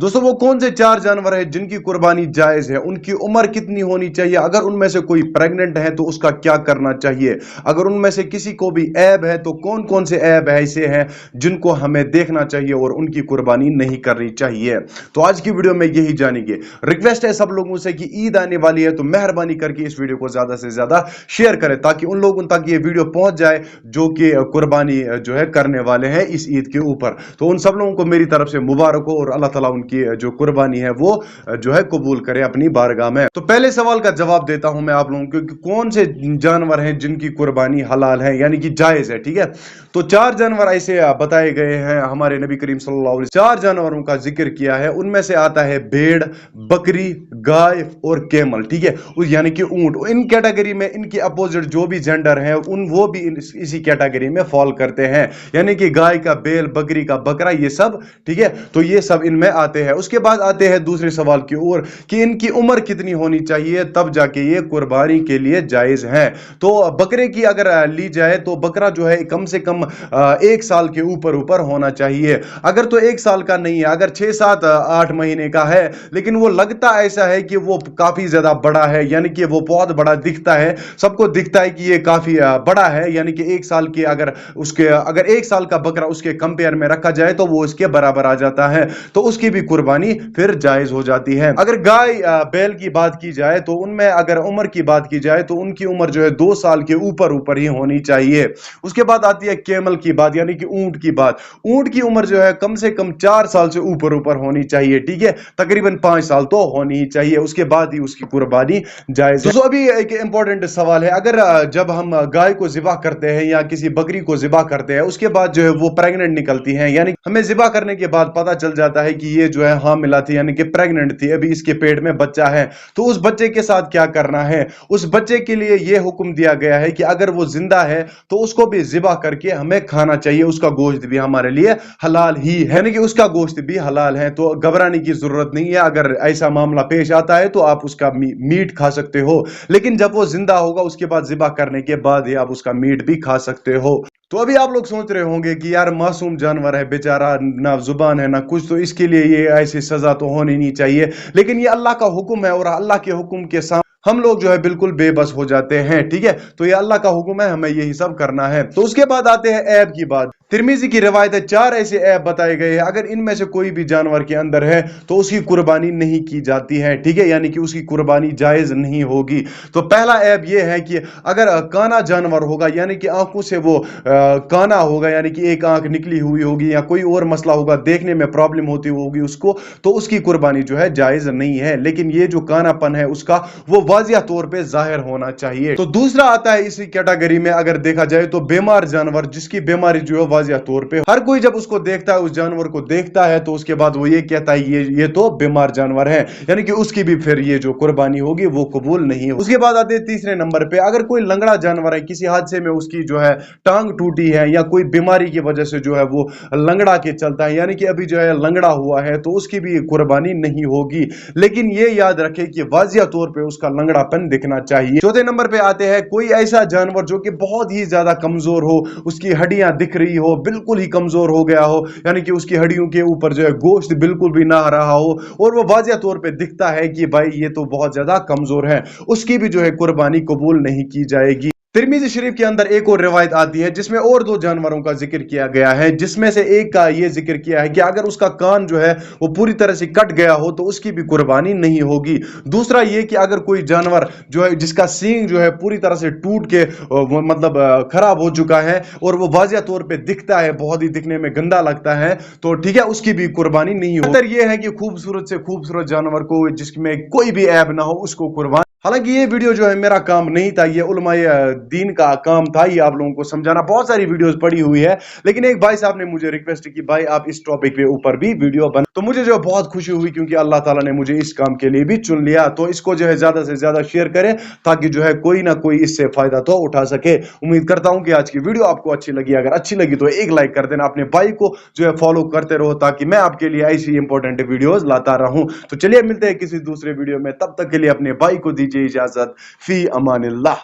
दोस्तों वो कौन से 4 जानवर हैं जिनकी कुर्बानी जायज है, उनकी उम्र कितनी होनी चाहिए, अगर उनमें से कोई प्रेग्नेंट है तो उसका क्या करना चाहिए, अगर उनमें से किसी को भी ऐब है तो कौन कौन से ऐब ऐसे हैं जिनको हमें देखना चाहिए और उनकी कुर्बानी नहीं करनी चाहिए। तो आज की वीडियो में यही जानेंगे। रिक्वेस्ट है सब लोगों से कि ईद आने वाली है तो मेहरबानी करके इस वीडियो को ज्यादा से ज्यादा शेयर करें ताकि उन लोगों तक ये वीडियो पहुंच जाए जो कि कुर्बानी जो है करने वाले हैं इस ईद के ऊपर। तो उन सब लोगों को मेरी तरफ से मुबारक हो और अल्लाह ताला उनकी जो कुर्बानी है वो जो है कबूल करे अपनी बारगाह में। तो पहले सवाल का जवाब देता हूं मैं आप लोगों को कि कौन से जानवर हैं जिनकी कुर्बानी हलाल है यानी कि जायज है। ठीक है, तो 4 जानवर ऐसे बताए गए हैं हमारे नबी करीम सल्लल्लाहु अलैहि वसल्लम। 4 जानवरों का जिक्र किया है, उनमें से आता है भेड़, बकरी, गाय और कैमल। ठीक है, यानी कि ऊंट। इन कैटेगरी में इनके अपोजिट जो भी जेंडर है वो भी इसी कैटेगरी में फॉल करते हैं, यानी कि गाय का बैल, बकरी का बकरा, ये सब। ठीक है, तो ये सब इनमें आते हैं। उसके बाद आते हैं दूसरे सवाल की ओर कि इनकी उम्र कितनी होनी चाहिए तब जाके ये कुर्बानी के लिए जायज है। तो बकरे की अगर ली जाए तो बकरा जो है कम से कम 1 साल के ऊपर होना चाहिए। अगर तो 1 साल का नहीं है, अगर 6, 7, 8 महीने का है लेकिन वो लगता ऐसा है कि वो काफी ज्यादा बड़ा है, यानी कि वो बहुत बड़ा दिखता है, सबको दिखता है कि ये काफी बड़ा है, यानी कि 1 साल की अगर 1 साल का बकरा उसके कंपेयर में रखा जाए तो वो उसके बराबर आ जाता है, तो उसकी भी कुर्बानी फिर जायज हो जाती है। अगर गाय बैल की बात की जाए तो उनमें अगर उम्र की बात की जाए तो उनकी उम्र जो है 2 साल के ऊपर ही होनी चाहिए। उसके बाद आती है कैमल की बात, यानी कि ऊंट की बात। ऊंट की उम्र जो है कम से कम 4 साल से ऊपर होनी चाहिए। ठीक है, तकरीबन 5 साल तो होनी ही चाहिए, उसके बाद ही उसकी कुर्बानी जायज है। तो अभी एक इंपॉर्टेंट सवाल है, अगर जब हम गाय को ज़िबा करते हैं या किसी बकरी को ज़िबा करते हैं उसके बाद जो है वो प्रेग्नेंट निकलती हैं, यानी हमें ज़िबा करने के बाद पता चल जाता है कि ये जो है हामिला थी, यानी कि प्रेग्नेंट थी, अभी इसके पेट में बच्चा है, तो उस बच्चे के साथ क्या करना है। उस बच्चे के लिए यह हुक्म दिया गया है कि अगर वो जिंदा है तो उसको भी ज़िबा करके हमें खाना चाहिए, उसका गोश्त भी हमारे लिए हलाल ही है, यानी कि उसका गोश्त भी हलाल है। तो घबराने की जरूरत नहीं है, अगर ऐसा मामला पेश आता है तो आप उसका मीट खा सकते हो, लेकिन जब वो जिंदा होगा उसके बाद ज़िबा करने के बाद ही आप उसका मीट भी खा सकते हो। तो अभी आप लोग सोच रहे होंगे कि यार मासूम जानवर है बेचारा, ना जुबान है ना कुछ, तो इसके लिए ये ऐसी सजा तो होनी नहीं चाहिए, लेकिन ये अल्लाह का हुक्म है और अल्लाह के हुक्म के साथ हम लोग जो है बिल्कुल बेबस हो जाते हैं। ठीक है, तो ये अल्लाह का हुक्म है, हमें यही सब करना है। तो उसके बाद आते हैं ऐब की बात। तिरमिजी की रिवायत है 4 ऐसे ऐब बताए गए हैं, अगर इनमें से कोई भी जानवर के अंदर है तो उसकी कुर्बानी नहीं की जाती है। ठीक है, यानी कि उसकी कुर्बानी जायज नहीं होगी। तो पहला ऐब ये है कि अगर काना जानवर होगा, यानी कि आंखों से वो काना होगा, यानी कि एक आंख निकली हुई होगी या कोई और मसला होगा, देखने में प्रॉब्लम होती होगी उसको, तो उसकी कुर्बानी जो है जायज नहीं है। लेकिन ये जो कानापन है उसका वो वाजिया तौर पे जाहिर होना चाहिए। तो दूसरा आता है इसी कैटेगरी में अगर देखा जाए तो बीमार जानवर, जिसकी बीमारी जो है वाजिया तौर पे हर कोई जब उसको देखता है, उस जानवर को देखता है, तो उसके बाद वो ये कहता है ये तो बीमार जानवर है, यानी कि उसकी भी फिर ये जो कुर्बानी होगी वो कबूल नहीं है। उसके बाद आते हैं तीसरे नंबर पे, अगर कोई लंगड़ा जानवर है, किसी हादसे में उसकी जो है टांग टूटी है या कोई बीमारी की वजह से जो है वो लंगड़ा के चलता है, यानी कि अभी जो है लंगड़ा हुआ है, तो उसकी भी कुर्बानी नहीं होगी। लेकिन ये याद रखे कि वाजिया तौर पे उसका लंगड़ापन दिखना चाहिए। चौथे नंबर पे आते हैं कोई ऐसा जानवर जो कि बहुत ही ज्यादा कमजोर हो, उसकी हड्डियां दिख रही हो, बिल्कुल ही कमजोर हो गया हो, यानी कि उसकी हड्डियों के ऊपर जो है गोश्त बिल्कुल भी ना आ रहा हो और वो वाजिया तौर पे दिखता है कि भाई ये तो बहुत ज्यादा कमजोर है, उसकी भी जो है कुर्बानी कबूल नहीं की जाएगी। तिरमिज़ी शरीफ के अंदर एक और रिवायत आती है जिसमें और 2 जानवरों का जिक्र किया गया है, जिसमें से एक का ये जिक्र किया है कि अगर उसका कान जो है वो पूरी तरह से कट गया हो तो उसकी भी कुर्बानी नहीं होगी। दूसरा ये कि अगर कोई जानवर जो है जिसका सींग जो है पूरी तरह से टूट के मतलब खराब हो चुका है और वो वाजिया तौर पे दिखता है, बहुत ही दिखने में गंदा लगता है, तो ठीक है उसकी भी कुर्बानी नहीं होगी। ये है कि खूबसूरत से खूबसूरत जानवर को जिसमें कोई भी ऐब ना हो उसको कुर्बान। हालांकि ये वीडियो जो है मेरा काम नहीं था, ये उलमाए दीन का काम था, ये आप लोगों को समझाना। बहुत सारी वीडियोस पड़ी हुई है, लेकिन एक भाई साहब ने मुझे रिक्वेस्ट की भाई आप इस टॉपिक पे ऊपर भी वीडियो बना, तो मुझे जो बहुत खुशी हुई क्योंकि अल्लाह ताला ने मुझे इस काम के लिए भी चुन लिया। तो इसको जो है ज्यादा से ज्यादा शेयर करें ताकि जो है कोई ना कोई इससे फायदा तो उठा सके। उम्मीद करता हूं कि आज की वीडियो आपको अच्छी लगी, अगर अच्छी लगी तो एक लाइक कर देना, अपने भाई को जो है फॉलो करते रहो ताकि मैं आपके लिए ऐसी इंपॉर्टेंट वीडियोस लाता रहूं। तो चलिए मिलते हैं किसी दूसरे वीडियो में, तब तक के लिए अपने भाई को दीजिए इजाजत। फी अमानिल्लाह।